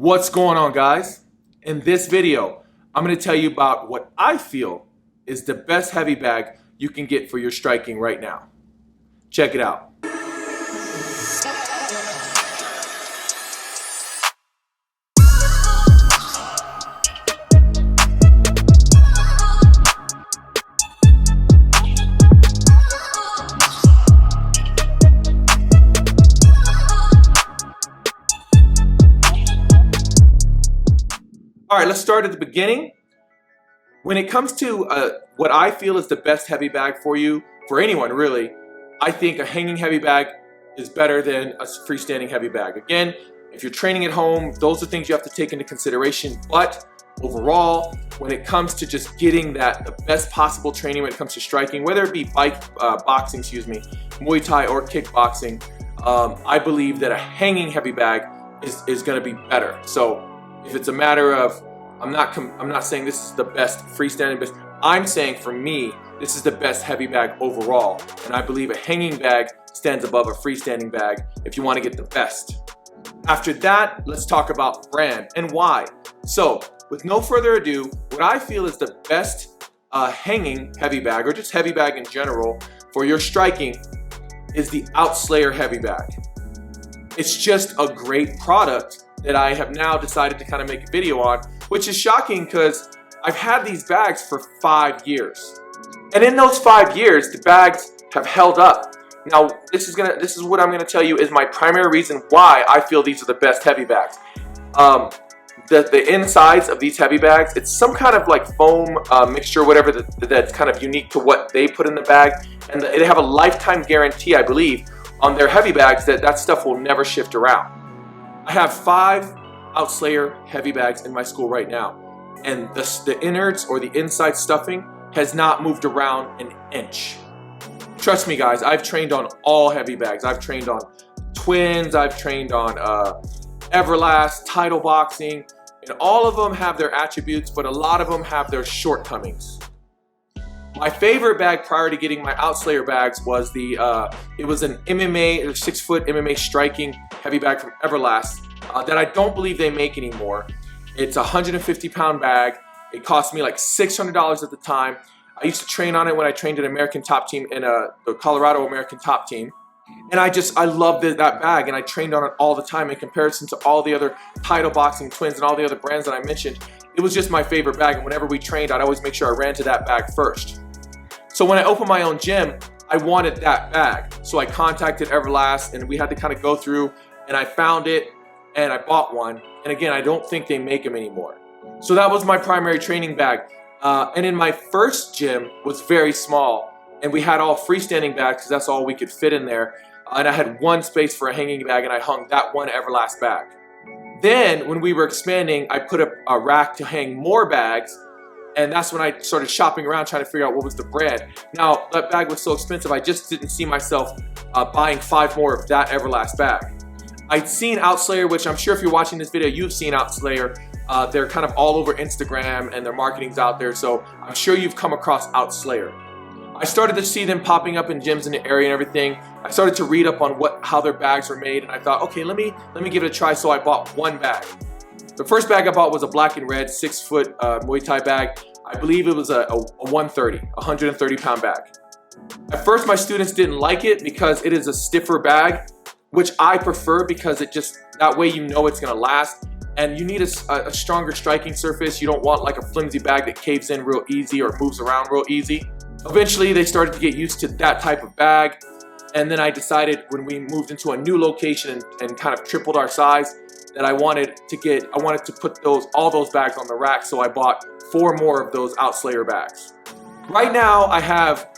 What's going on, guys? In this video, I'm going to tell you about what I feel is the best heavy bag you can get for your striking right now. Check it out. All right, let's start at the beginning. When it comes to what I feel is the best heavy bag for you, for anyone really, I think a hanging heavy bag is better than a freestanding heavy bag. Again, if you're training at home, those are things you have to take into consideration. But overall, when it comes to just getting the best possible training when it comes to striking, whether it be boxing, Muay Thai or kickboxing, I believe that a hanging heavy bag is going to be better. So if it's a matter of, I'm not saying this is the best freestanding best. I'm saying for me, this is the best heavy bag overall, and I believe a hanging bag stands above a freestanding bag if you want to get the best. After that, let's talk about brand and why. So, with no further ado, what I feel is the best hanging heavy bag, or just heavy bag in general, for your striking is the Outslayer Heavy Bag. It's just a great product that I have now decided to kind of make a video on, which is shocking because I've had these bags for 5 years. And in those 5 years, the bags have held up. Now, this is what I'm gonna tell you is my primary reason why I feel these are the best heavy bags. The insides of these heavy bags, it's some kind of like foam mixture, whatever that's kind of unique to what they put in the bag. And they have a lifetime guarantee, I believe, on their heavy bags that stuff will never shift around. I have 5 Outslayer heavy bags in my school right now, and the innards or the inside stuffing has not moved around an inch. Trust me, guys, I've trained on all heavy bags. I've trained on Twins, I've trained on Everlast, Title Boxing, and all of them have their attributes, but a lot of them have their shortcomings. My favorite bag prior to getting my Outslayer bags was it was an MMA, 6-foot MMA striking heavy bag from Everlast that I don't believe they make anymore. It's a 150-pound bag. It cost me like $600 at the time. I used to train on it when I trained an American top team in the Colorado American top team. And I loved that bag, and I trained on it all the time in comparison to all the other Title Boxing, Twins, and all the other brands that I mentioned. It was just my favorite bag, and whenever we trained, I'd always make sure I ran to that bag first. So when I opened my own gym, I wanted that bag. So I contacted Everlast, and we had to kind of go through, and I found it, and I bought one. And again, I don't think they make them anymore. So that was my primary training bag. And in my first gym was very small, and we had all freestanding bags because that's all we could fit in there. And I had one space for a hanging bag, and I hung that one Everlast bag. Then when we were expanding, I put a rack to hang more bags, and that's when I started shopping around trying to figure out what was the brand. Now, that bag was so expensive, I just didn't see myself buying 5 more of that Everlast bag. I'd seen Outslayer, which I'm sure if you're watching this video, you've seen Outslayer. They're kind of all over Instagram, and their marketing's out there, so I'm sure you've come across Outslayer. I started to see them popping up in gyms in the area and everything. I started to read up on how their bags were made, and I thought, okay, let me give it a try. So I bought one bag. The first bag I bought was a black and red 6-foot Muay Thai bag. I believe it was a 130-pound bag. At first, my students didn't like it because it is a stiffer bag, which I prefer because that way you know it's gonna last. And you need a stronger striking surface. You don't want like a flimsy bag that caves in real easy or moves around real easy. Eventually, they started to get used to that type of bag. And then I decided when we moved into a new location and kind of tripled our size that I wanted to put all those bags on the rack. So I bought 4 more of those Outslayer bags. Right now, I have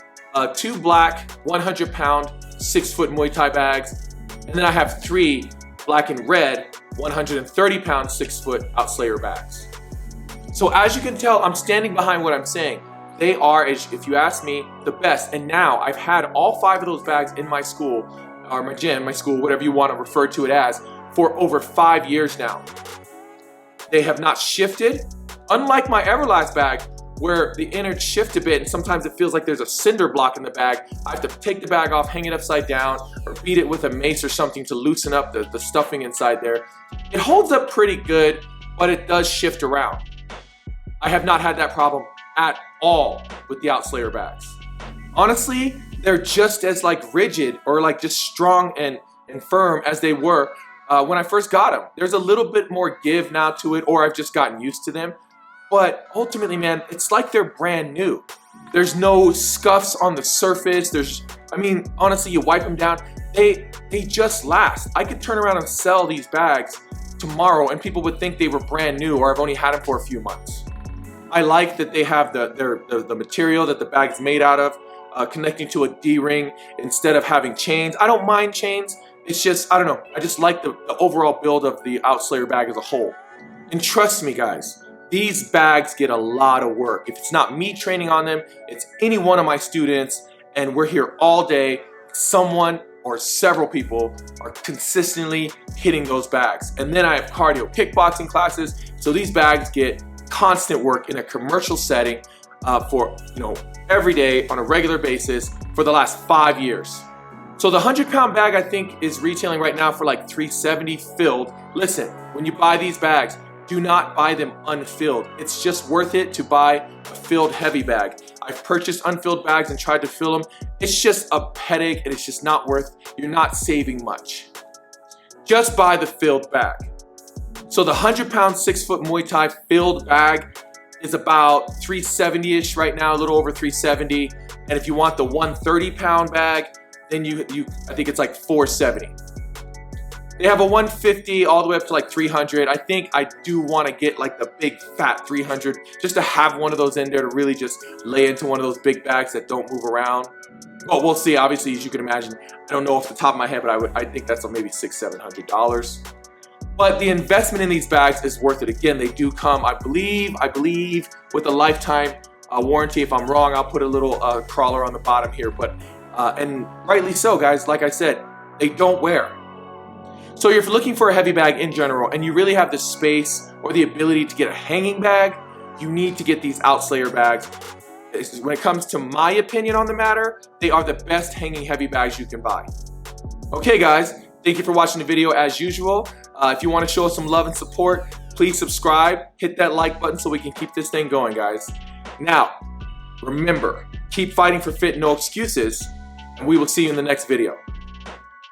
2 black 100-pound 6-foot Muay Thai bags. And then I have 3 black and red 130-pound 6-foot Outslayer bags. So as you can tell, I'm standing behind what I'm saying. They are, if you ask me, the best. And now I've had all 5 of those bags in my school, or my gym, my school, whatever you want to refer to it as, for over 5 years now. They have not shifted. Unlike my Everlast bag, where the innards shift a bit and sometimes it feels like there's a cinder block in the bag. I have to take the bag off, hang it upside down, or beat it with a mace or something to loosen up the stuffing inside there. It holds up pretty good, but it does shift around. I have not had that problem at all with the Outslayer bags. Honestly, they're just as like rigid or like just strong and firm as they were when I first got them. There's a little bit more give now to it, or I've just gotten used to them. But ultimately, man, it's like they're brand new. There's no scuffs on the surface. I mean, honestly, you wipe them down, they just last. I could turn around and sell these bags tomorrow and people would think they were brand new, or I've only had them for a few months. I like that they have the material that the bag is made out of, connecting to a D-ring instead of having chains. I don't mind chains. It's just, I don't know, I just like the overall build of the Outslayer bag as a whole. And trust me, guys, these bags get a lot of work. If it's not me training on them, it's any one of my students, and we're here all day. Someone or several people are consistently hitting those bags. And then I have cardio kickboxing classes, so these bags get constant work in a commercial setting for every day on a regular basis for the last 5 years. So the 100-pound bag, I think, is retailing right now for like $370 filled. Listen, when you buy these bags, do not buy them unfilled. It's just worth it to buy a filled heavy bag. I've purchased unfilled bags and tried to fill them. It's just a headache and it's just not worth, you're not saving much. Just buy the filled bag. So the 100-pound 6-foot Muay Thai filled bag is about $370-ish right now, a little over $370. And if you want the 130-pound bag, then I think it's like $470. They have a 150 all the way up to like 300. I think I do want to get like the big fat 300 just to have one of those in there to really just lay into one of those big bags that don't move around. But we'll see. Obviously, as you can imagine, I don't know off the top of my head, but I think that's maybe $600-700. But the investment in these bags is worth it. Again, they do come, I believe, with a lifetime warranty. If I'm wrong, I'll put a little crawler on the bottom here. But and rightly so, guys. Like I said, they don't wear. So if you're looking for a heavy bag in general and you really have the space or the ability to get a hanging bag, you need to get these Outslayer bags. When it comes to my opinion on the matter, they are the best hanging heavy bags you can buy. Okay, guys, thank you for watching the video as usual. If you want to show us some love and support, please subscribe, hit that like button so we can keep this thing going, guys. Now, remember, keep fighting for fit, no excuses, and we will see you in the next video.